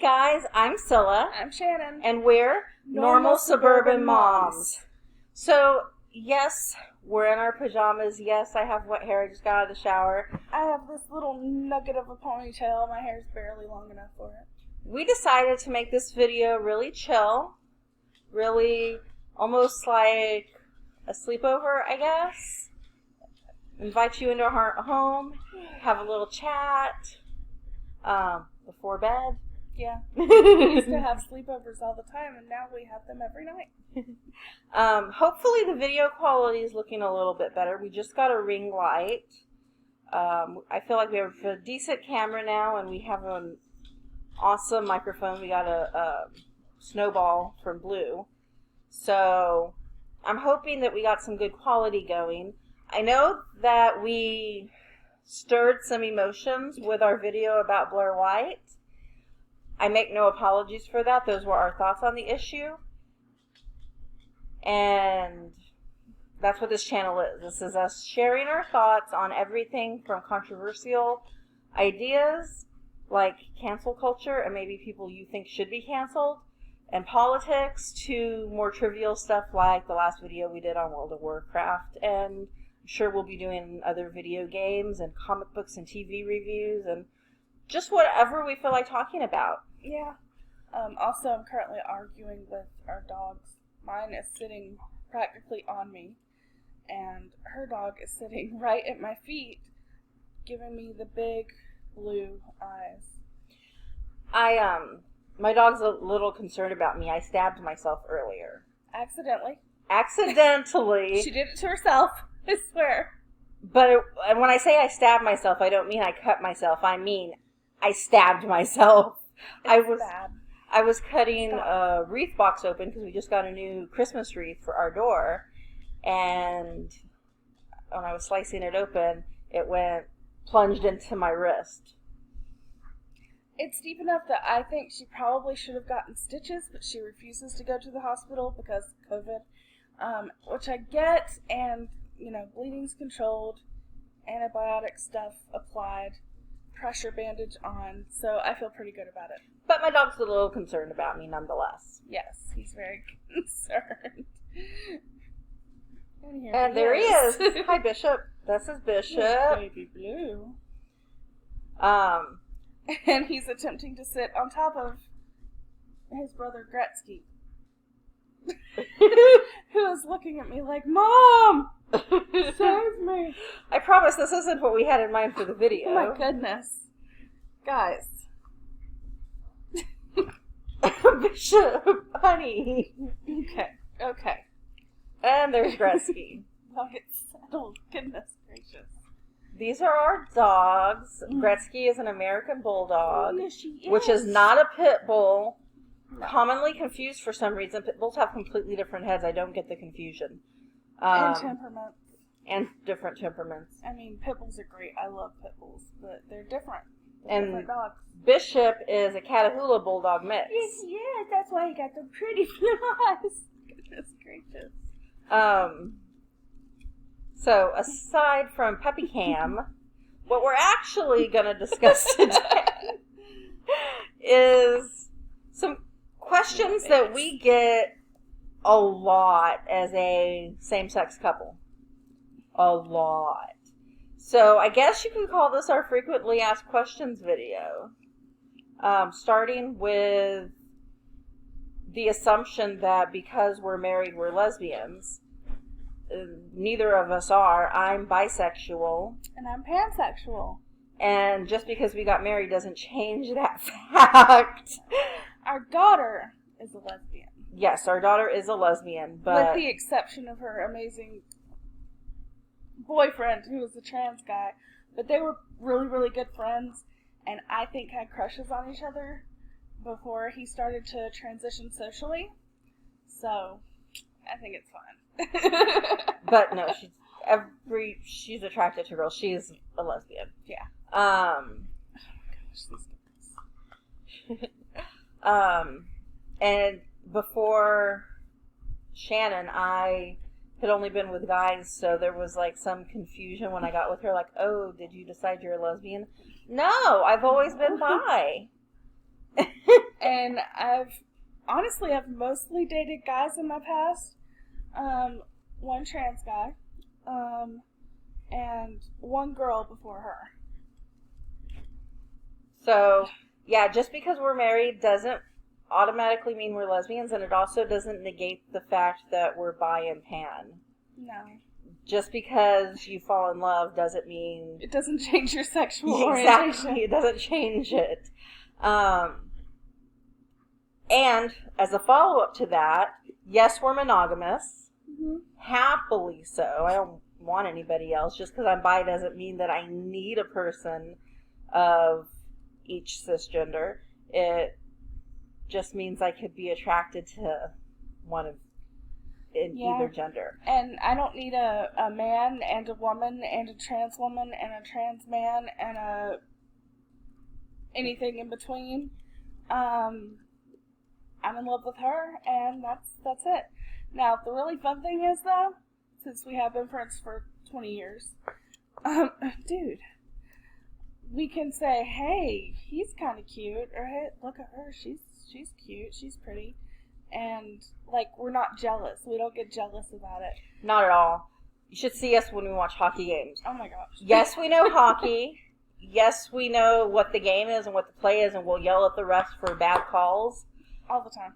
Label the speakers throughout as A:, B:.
A: guys, I'm Scylla.
B: I'm Shannon.
A: And we're Normal Suburban Moms. So, yes, we're in our pajamas. Yes, I have wet hair. I just got out of the shower.
B: I have this little nugget of a ponytail. My hair's barely long enough for it.
A: We decided to make this video really chill. Really almost like a sleepover, I guess. Invite you into our home. Have a little chat. Before bed.
B: Yeah. We used to have sleepovers all the time, and now we have them every night.
A: Hopefully the video quality is looking a little bit better. We just got a ring light. I feel like we have a decent camera now, and we have an awesome microphone. We got a Snowball from Blue. So I'm hoping that we got some good quality going. I know that we stirred some emotions with our video about Blair White. I make no apologies for that. Those were our thoughts on the issue. And that's what this channel is. This is us sharing our thoughts on everything from controversial ideas like cancel culture and maybe people you think should be canceled, and politics, to more trivial stuff like the last video we did on World of Warcraft. And I'm sure we'll be doing other video games and comic books and TV reviews and just whatever we feel like talking about.
B: Yeah. Also, I'm currently arguing with our dogs. Mine is sitting practically on me, and her dog is sitting right at my feet, giving me the big blue eyes.
A: My dog's a little concerned about me. I stabbed myself earlier.
B: Accidentally.
A: Accidentally.
B: She did it to herself, I swear.
A: But when I say I stabbed myself, I don't mean I cut myself. I mean I stabbed myself. I was cutting a wreath box open because we just got a new Christmas wreath for our door. And when I was slicing it open, it plunged into my wrist.
B: It's deep enough that I think she probably should have gotten stitches, but she refuses to go to the hospital because of COVID, which I get, and, bleeding's controlled, antibiotic stuff applied, pressure bandage on, so I feel pretty good about it.
A: But my dog's a little concerned about me nonetheless.
B: Yes, he's very concerned.
A: And there he is. Hi, Bishop. This is Bishop.
B: Baby Blue. And he's attempting to sit on top of his brother Gretzky, who is looking at me like, Mom! Save me!
A: I promise this isn't what we had in mind for the video.
B: Oh my goodness. Guys.
A: Bishop, honey.
B: Okay.
A: And there's Gretzky.
B: I'll get settled. Goodness gracious.
A: These are our dogs. Gretzky is an American Bulldog,
B: Yes, she is.
A: which is not a pit bull. No. Commonly confused for some reason. Pit bulls have completely different heads. I don't get the confusion.
B: And temperaments.
A: And different temperaments.
B: I mean, pit bulls are great. I love pit bulls, but they're different.
A: And
B: different dogs.
A: Bishop is a Catahoula Bulldog mix.
B: Yeah, that's why he got the pretty blue eyes. Goodness gracious.
A: So, aside from Puppy Cam, what we're actually going to discuss today is some questions that we get a lot as a same-sex couple. A lot. So, I guess you can call this our frequently asked questions video. Starting with the assumption that because we're married, we're lesbians. Neither of us are. I'm bisexual.
B: And I'm pansexual.
A: And just because we got married doesn't change that fact.
B: Our daughter is a lesbian.
A: Yes, our daughter is a lesbian, but...
B: with the exception of her amazing boyfriend, who was a trans guy. But they were really, really good friends, and I think had crushes on each other before he started to transition socially. So, I think it's fine.
A: But no, she's attracted to girls. She's a lesbian.
B: Yeah.
A: Oh my gosh, and before Shannon, I had only been with guys, so there was like some confusion when I got with her, like, oh, did you decide you're a lesbian? No, I've always been bi.
B: And I've mostly dated guys in my past. One trans guy. And one girl before her.
A: So, yeah, just because we're married doesn't automatically mean we're lesbians, and it also doesn't negate the fact that we're bi and pan.
B: No.
A: Just because you fall in love doesn't mean...
B: It doesn't change your sexual orientation.
A: Exactly, it doesn't change it. And, as a follow-up to that, yes, we're monogamous.
B: Mm-hmm.
A: Happily so. I don't want anybody else. Just because I'm bi doesn't mean that I need a person of each cisgender. It just means I could be attracted to one of either gender.
B: And I don't need a man and a woman and a trans woman and a trans man and a anything in between. I'm in love with her, and that's it. Now, the really fun thing is, though, since we have been friends for 20 years, dude, we can say, hey, he's kind of cute, or hey, look at her, she's cute, she's pretty, and, like, we're not jealous. We don't get jealous about it.
A: Not at all. You should see us when we watch hockey games.
B: Oh my gosh.
A: Yes, we know hockey. Yes, we know what the game is and what the play is, and we'll yell at the refs for bad calls.
B: All the time.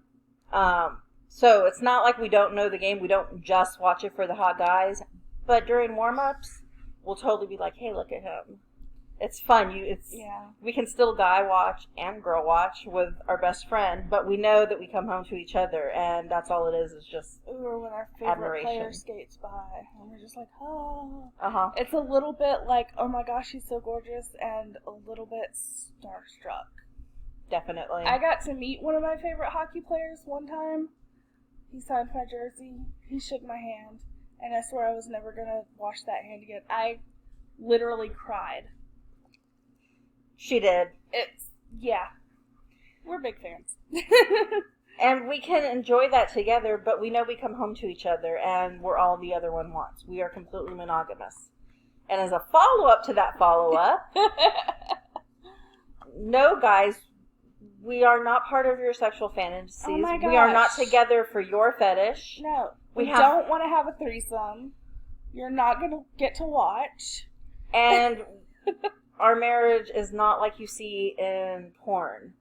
A: So it's not like we don't know the game. We don't just watch it for the hot guys. But during warm-ups, we'll totally be like, hey, look at him. It's fun. We can still guy watch and girl watch with our best friend, but we know that we come home to each other, and that's all it is just
B: or when our favorite
A: admiration.
B: player skates by, and we're just like, oh.
A: Uh-huh.
B: It's a little bit like, oh my gosh, she's so gorgeous, and a little bit starstruck.
A: Definitely.
B: I got to meet one of my favorite hockey players one time. He signed my jersey. He shook my hand, and I swear I was never going to wash that hand again. I literally cried.
A: She did.
B: Yeah. We're big fans.
A: And we can enjoy that together, but we know we come home to each other, and we're all the other one wants. We are completely monogamous. And as a follow-up to that follow-up, no, guys, we are not part of your sexual fantasies.
B: Oh my gosh.
A: We are not together for your fetish.
B: No. We don't want to have a threesome. You're not going to get to watch.
A: And our marriage is not like you see in porn.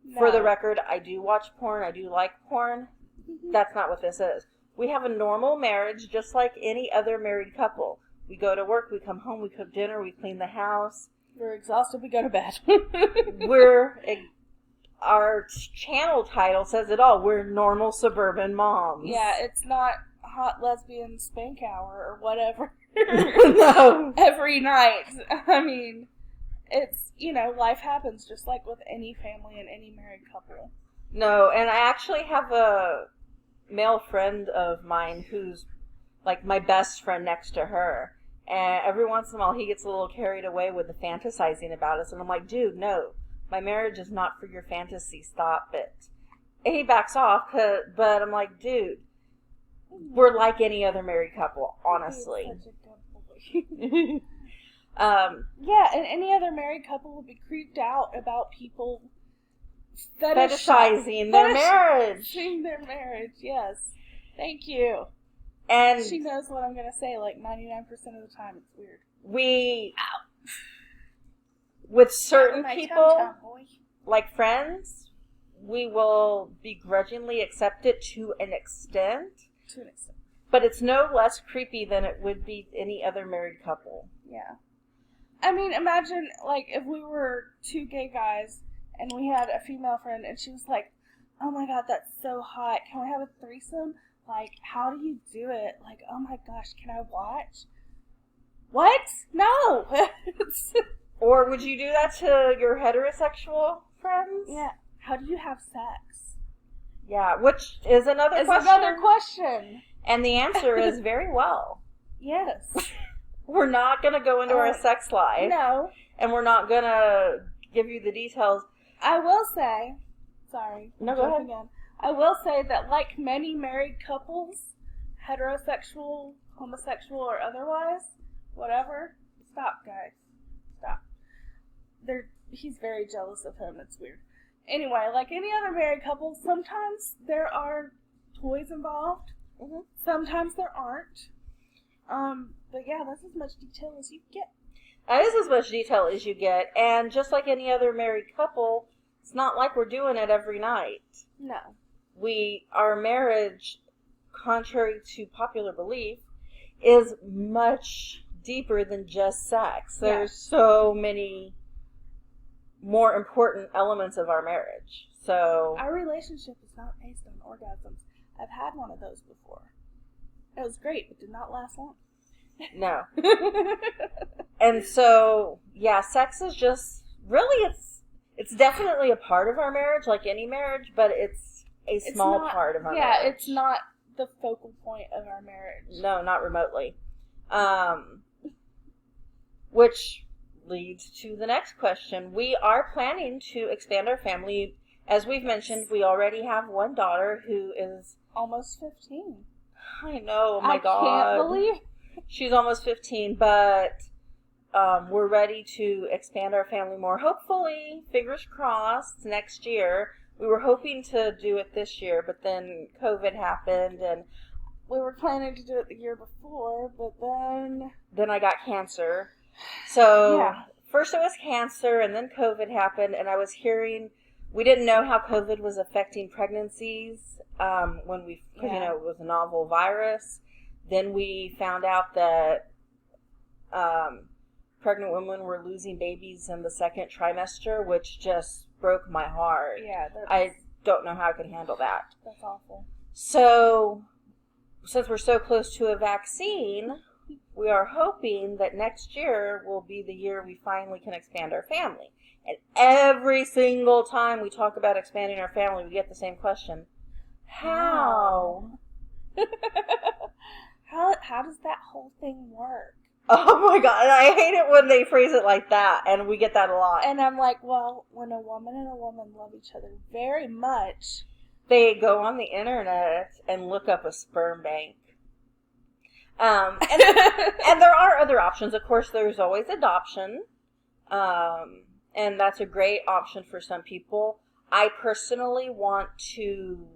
A: No. For the record, I do watch porn. I do like porn. Mm-hmm. That's not what this is. We have a normal marriage just like any other married couple. We go to work, we come home, we cook dinner, we clean the house.
B: We're exhausted, we go to bed.
A: Our channel title says it all. We're normal suburban moms.
B: Yeah, it's not hot lesbian spank hour or whatever.
A: No.
B: Every night. I mean, it's, life happens just like with any family and any married couple.
A: No, and I actually have a male friend of mine who's like my best friend next to her. And every once in a while he gets a little carried away with the fantasizing about us. And I'm like, dude, no. My marriage is not for your fantasy. Stop it. And he backs off, but I'm like, dude, we're like any other married couple, honestly.
B: He's such a good boy. Yeah, and any other married couple would be creeped out about people
A: fetishizing their marriage.
B: Fetishizing their marriage, yes. Thank you.
A: And
B: she knows what I'm going to say, like 99% of the time. It's weird.
A: With certain people, like friends, we will begrudgingly accept it to an extent. But it's no less creepy than it would be any other married couple.
B: Yeah. I mean, imagine, like, if we were two gay guys and we had a female friend and she was like, oh my god, that's so hot. Can we have a threesome? Like, how do you do it? Like, oh my gosh, can I watch? What? No!
A: Or would you do that to your heterosexual friends?
B: Yeah. How do you have sex?
A: Yeah, which is another
B: question.
A: And the answer is very well.
B: Yes.
A: We're not going to go into our sex life.
B: No.
A: And we're not going to give you the details.
B: I will say, sorry.
A: No, go ahead.
B: Again. I will say that like many married couples, heterosexual, homosexual, or otherwise, whatever, stop, guys. Stop. He's very jealous of him. It's weird. Anyway, like any other married couple, sometimes there are toys involved.
A: Mm-hmm.
B: Sometimes there aren't. But yeah, that's as much detail as you get.
A: That is as much detail as you get, and just like any other married couple, it's not like we're doing it every night.
B: No.
A: Our marriage, contrary to popular belief, is much deeper than just sex. There's so many more important elements of our marriage. So
B: our relationship is not based on orgasms. I've had one of those before. It was great, but did not last long.
A: No. And so, yeah, sex is just, really, it's definitely a part of our marriage, like any marriage, but it's a small part of our marriage.
B: Yeah, it's not the focal point of our marriage.
A: No, not remotely. Which leads to the next question. We are planning to expand our family. As we've mentioned, we already have one daughter who is
B: almost 15.
A: I know, oh my God.
B: I can't believe
A: she's almost 15, but we're ready to expand our family more. Hopefully, fingers crossed, next year. We were hoping to do it this year, but then COVID happened, and
B: we were planning to do it the year before, but
A: then I got cancer. So
B: yeah.
A: First it was cancer, and then COVID happened, and I was hearing we didn't know how COVID was affecting pregnancies because it was a novel virus. Then we found out that pregnant women were losing babies in the second trimester, which just broke my heart.
B: Yeah,
A: I don't know how I could handle that.
B: That's awful.
A: So, since we're so close to a vaccine, we are hoping that next year will be the year we finally can expand our family. And every single time we talk about expanding our family, we get the same question. How?
B: How does that whole thing work?
A: Oh my God, and I hate it when they phrase it like that, and we get that a lot.
B: And I'm like, well, when a woman and a woman love each other very much,
A: they go on the internet and look up a sperm bank. And there are other options. Of course, there's always adoption, and that's a great option for some people. I personally want to,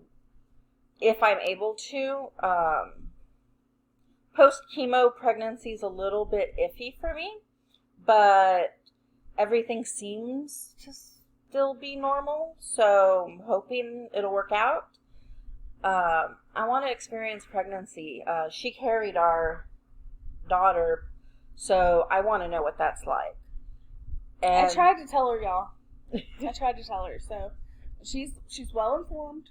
A: if I'm able to, post-chemo pregnancy is a little bit iffy for me, but everything seems to still be normal, so I'm hoping it'll work out. I want to experience pregnancy. She carried our daughter, so I want to know what that's like. And
B: I tried to tell her, y'all. I tried to tell her, so she's well informed.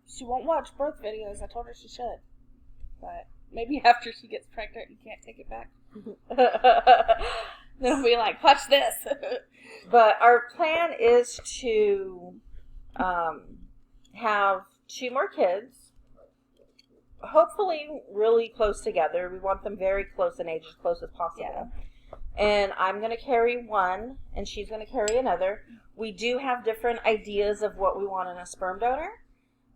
B: She won't watch birth videos. I told her she should. But maybe after she gets pregnant and can't take it back. Then we'll be like, watch this.
A: But our plan is to have 2 more kids. Hopefully really close together. We want them very close in age, as close as possible.
B: Yeah.
A: And I'm going to carry one, and she's going to carry another. We do have different ideas of what we want in a sperm donor.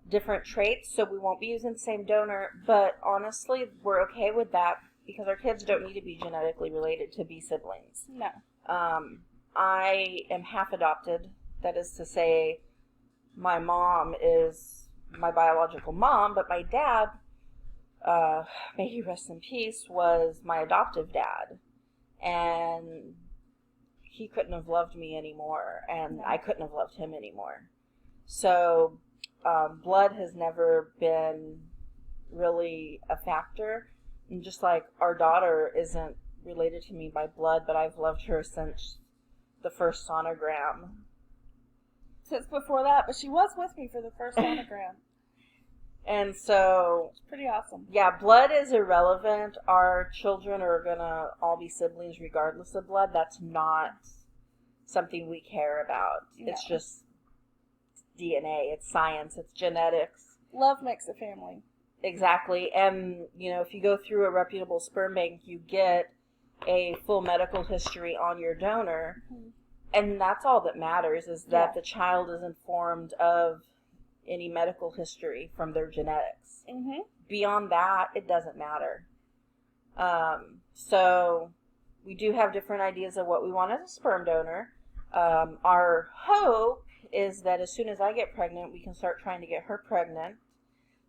A: Different traits, so we won't be using the same donor, but honestly, we're okay with that because our kids don't need to be genetically related to be siblings.
B: No.
A: I am half adopted. That is to say, my mom is my biological mom, but my dad, may he rest in peace, was my adoptive dad. And he couldn't have loved me anymore, and I couldn't have loved him anymore. So blood has never been really a factor. And just like our daughter isn't related to me by blood, but I've loved her since the first sonogram.
B: Since before that, but she was with me for the first sonogram.
A: And so
B: it's pretty awesome.
A: Yeah, blood is irrelevant. Our children are going to all be siblings regardless of blood. That's not something we care about. No. It's just DNA. It's science. It's genetics.
B: Love makes a family.
A: Exactly. And, if you go through a reputable sperm bank, you get a full medical history on your donor. Mm-hmm. And that's all that matters, is that the child is informed of any medical history from their genetics. Mm-hmm. Beyond that, it doesn't matter. So we do have different ideas of what we want as a sperm donor. Our hope is that as soon as I get pregnant, we can start trying to get her pregnant.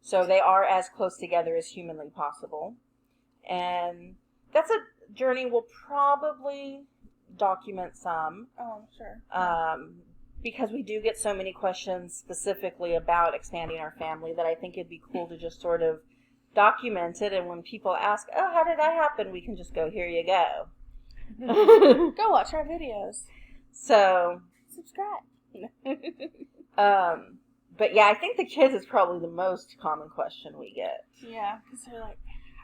A: So they are as close together as humanly possible. And that's a journey we'll probably document some.
B: Oh, sure.
A: Because we do get so many questions specifically about expanding our family that I think it'd be cool to just sort of document it. And when people ask, oh, how did that happen? We can just go, here you go.
B: Go watch our videos.
A: So,
B: subscribe.
A: But yeah, I think the kids is probably the most common question we get.
B: Yeah, because they're like,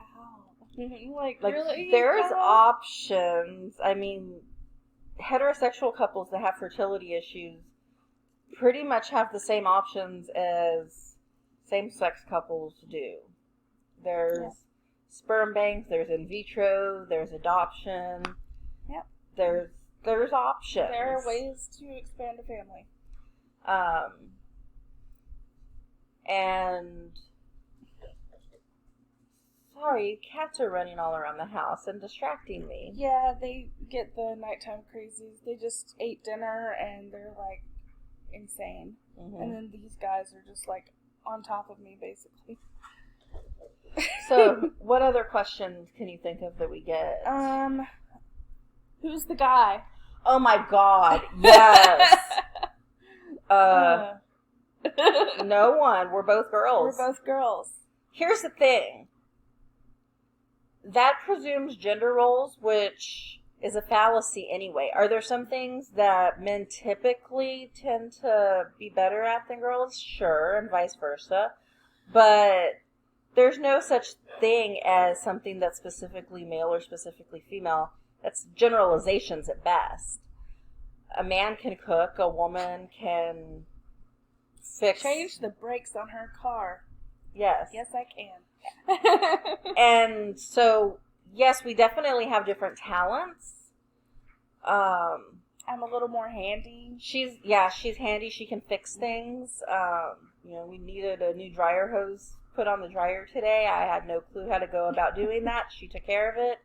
B: how? like really?
A: There's options. I mean, heterosexual couples that have fertility issues pretty much have the same options as same-sex couples do. There's sperm banks, there's in vitro, there's adoption.
B: Yep.
A: There's options.
B: There are ways to expand a family.
A: And sorry, cats are running all around the house and distracting me.
B: Yeah, they get the nighttime crazies. They just ate dinner and they're like insane. Mm-hmm. And then these guys are just like on top of me, basically.
A: So, what other questions can you think of that we get?
B: Who's the guy?
A: Oh my God, yes. No one. We're both girls.
B: We're both girls.
A: Here's the thing. That presumes gender roles, which is a fallacy anyway. Are there some things that men typically tend to be better at than girls? Sure, and vice versa. But there's no such thing as something that's specifically male or specifically female. That's generalizations at best. A man can cook, a woman can
B: change the brakes on her car.
A: Yes.
B: Yes, I can.
A: And so, yes, we definitely have different talents.
B: I'm a little more handy.
A: She's handy. She can fix things. We needed a new dryer hose put on the dryer today. I had no clue how to go about doing that. She took care of it.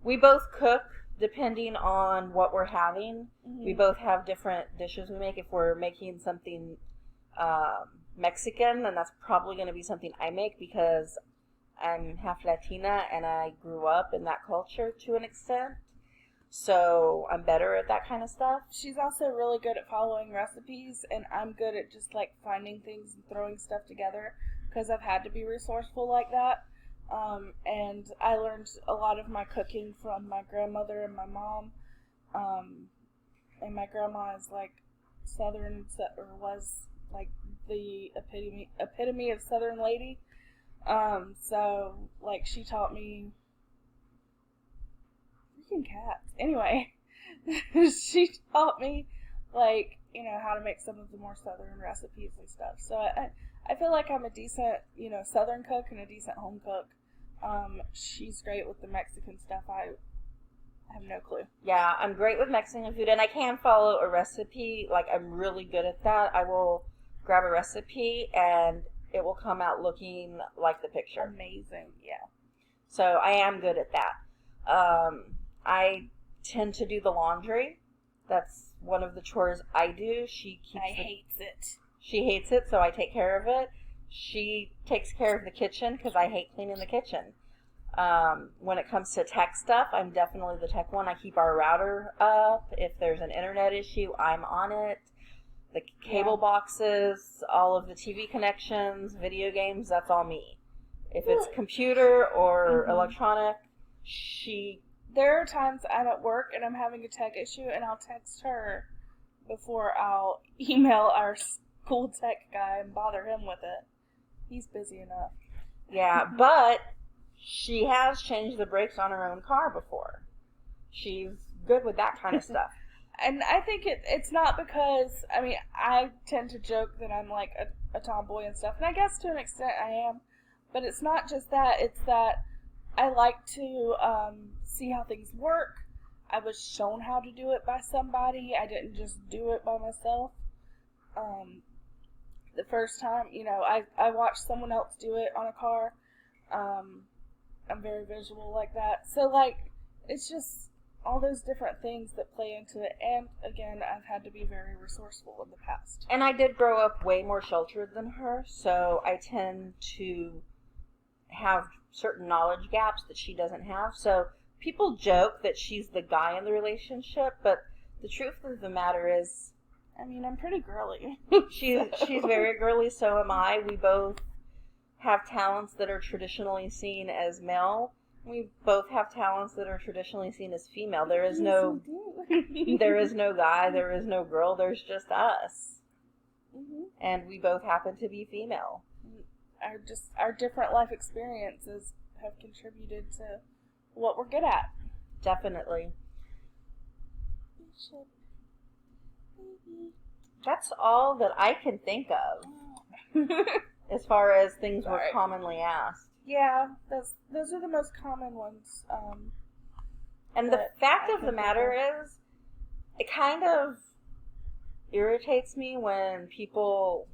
A: We both cook depending on what we're having. Mm-hmm. We both have different dishes we make. If we're making something Mexican, then that's probably going to be something I make because I'm half Latina and I grew up in that culture to an extent. So I'm better at that kind of stuff.
B: She's also really good at following recipes, and I'm good at just like finding things and throwing stuff together because I've had to be resourceful like that. And I learned a lot of my cooking from my grandmother and my mom. And my grandma is like Southern, or was like the epitome of Southern lady. So like she taught me freaking cats. Anyway, she taught me like, how to make some of the more Southern recipes and stuff. So I feel like I'm a decent, Southern cook and a decent home cook. She's great with the Mexican stuff. I have no clue.
A: Yeah, I'm great with Mexican food, and I can follow a recipe. Like, I'm really good at that. I will grab a recipe, and it will come out looking like the picture.
B: Amazing, yeah.
A: So I am good at that. I tend to do the laundry. That's one of the chores I do. She hates it. She hates it, so I take care of it. She takes care of the kitchen because I hate cleaning the kitchen. When it comes to tech stuff, I'm definitely the tech one. I keep our router up. If there's an internet issue, I'm on it. The cable boxes, all of the TV connections, video games, that's all me. If it's computer or electronic,
B: There are times I'm at work and I'm having a tech issue and I'll text her before I'll email our school tech guy and bother him with it. He's busy enough.
A: Yeah, but she has changed the brakes on her own car before. She's good with that kind of stuff.
B: And I think it's not because, I tend to joke that I'm like a tomboy and stuff, and I guess to an extent I am, but it's not just that, it's that I like to see how things work. I was shown how to do it by somebody. I didn't just do it by myself. The first time, I watched someone else do it on a car. I'm very visual like that. So, it's just, all those different things that play into it. And again, I've had to be very resourceful in the past.
A: And I did grow up way more sheltered than her, so I tend to have certain knowledge gaps that she doesn't have. So people joke that she's the guy in the relationship, but the truth of the matter is,
B: I mean, I'm pretty girly.
A: she's very girly, so am I. We both have talents that are traditionally seen as male. We both have talents that are traditionally seen as female. There is no there is no guy, there is no girl, there's just us.
B: Mm-hmm.
A: And we both happen to be female.
B: Our different life experiences have contributed to what we're good at.
A: Definitely. That's all that I can think of as far as things were commonly asked.
B: Yeah, those are the most common ones.
A: And the fact of the matter is, it kind of irritates me when people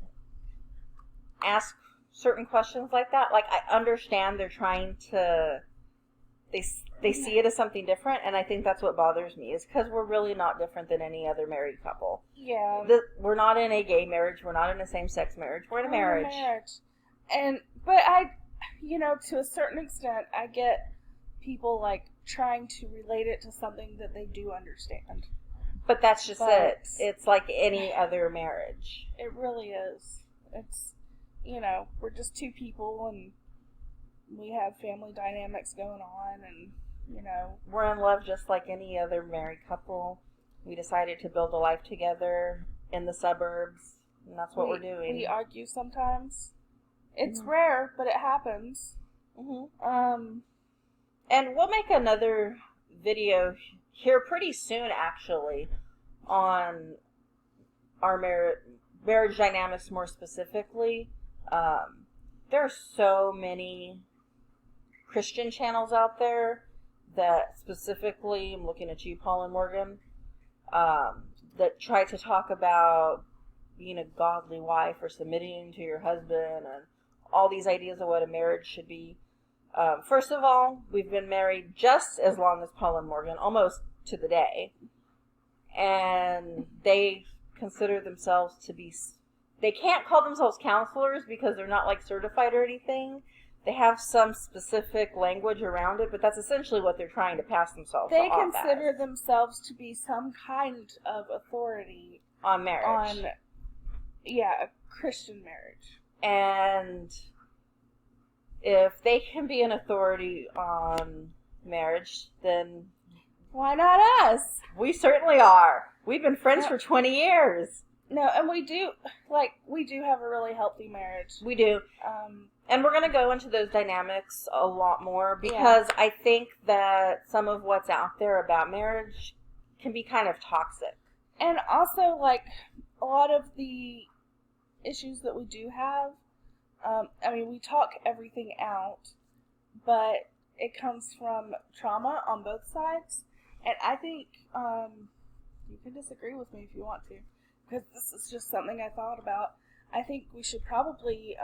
A: ask certain questions like that. Like, I understand they're trying to, they see it as something different, and I think that's what bothers me, is because we're really not different than any other married couple.
B: Yeah.
A: We're not in a gay marriage, we're not in a same-sex marriage, we're in a marriage.
B: But I, to a certain extent, I get people, like, trying to relate it to something that they do understand.
A: But that's just it. It's like any other marriage.
B: It really is. It's, we're just two people, and we have family dynamics going on, and,
A: we're in love just like any other married couple. We decided to build a life together in the suburbs, and that's what we're doing.
B: We argue sometimes. It's rare, but it happens.
A: Mm-hmm. And we'll make another video here pretty soon, actually, on our marriage dynamics more specifically. There are so many Christian channels out there that specifically, I'm looking at you, Paul and Morgan, that try to talk about being a godly wife or submitting to your husband and all these ideas of what a marriage should be. First of all, we've been married just as long as Paul and Morgan, almost to the day. And they consider themselves to be, they can't call themselves counselors because they're not like certified or anything. They have some specific language around it, but that's essentially what they're trying to pass themselves off as.
B: They consider themselves to be some kind of authority
A: on marriage.
B: A Christian marriage.
A: And if they can be an authority on marriage, then
B: why not us?
A: We certainly are. We've been friends for 20 years.
B: No, and we do have a really healthy marriage.
A: We do. And we're going to go into those dynamics a lot more because I think that some of what's out there about marriage can be kind of toxic.
B: And also, like, a lot of the issues that we do have, we talk everything out, but it comes from trauma on both sides. And I think you can disagree with me if you want to, because this is just something I thought about. I think we should probably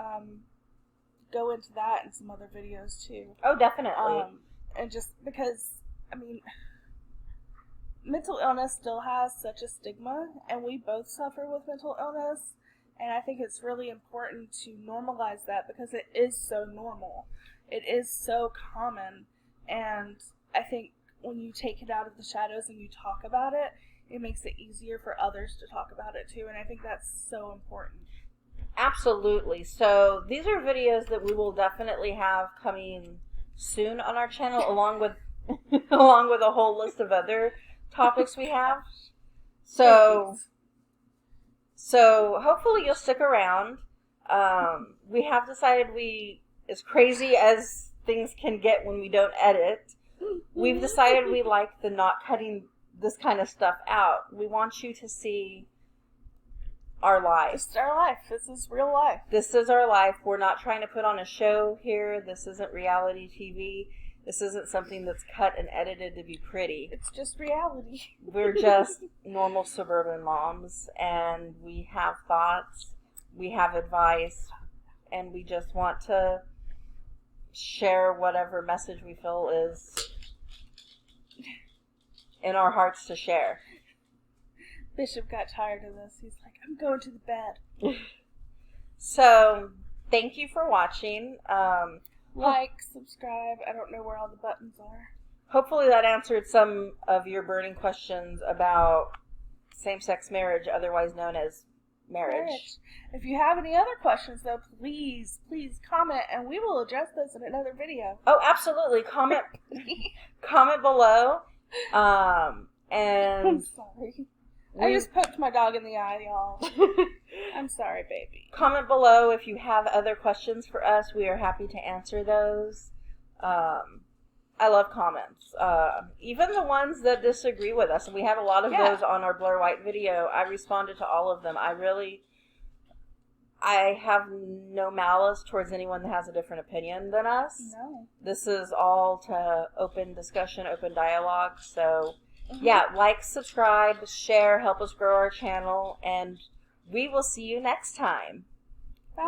B: go into that in some other videos too.
A: Oh, definitely.
B: And just because, mental illness still has such a stigma, and we both suffer with mental illness, and I think it's really important to normalize that because it is so normal. It is so common, and I think when you take it out of the shadows and you talk about it, it makes it easier for others to talk about it too, and I think that's so important.
A: Absolutely. So these are videos that we will definitely have coming soon on our channel, along with a whole list of other topics we have. So hopefully you'll stick around. We have decided as crazy as things can get when we don't edit, we've decided we like the not cutting this kind of stuff out. We want you to see our life.
B: This is our life. This is real life.
A: This is our life. We're not trying to put on a show here. This isn't reality TV. This isn't something that's cut and edited to be pretty.
B: It's just reality.
A: We're just normal suburban moms, and we have thoughts, we have advice, and we just want to share whatever message we feel is in our hearts to share.
B: Bishop got tired of this. He's like, I'm going to the bed.
A: So, thank you for watching.
B: Like, subscribe. I don't know where all the buttons are.
A: Hopefully that answered some of your burning questions about same-sex marriage, otherwise known as marriage.
B: If you have any other questions, though, please comment, and we will address those in another video.
A: Oh, absolutely. Comment below.
B: I'm
A: And
B: sorry. I just poked my dog in the eye, y'all. I'm sorry, baby.
A: comment below if you have other questions for us. We are happy to answer those. I love comments. Even the ones that disagree with us. And we had a lot of those on our Blur White video. I responded to all of them. I have no malice towards anyone that has a different opinion than us.
B: No.
A: This is all to open discussion, open dialogue. So, yeah, like, subscribe, share, help us grow our channel, and we will see you next time. Bye.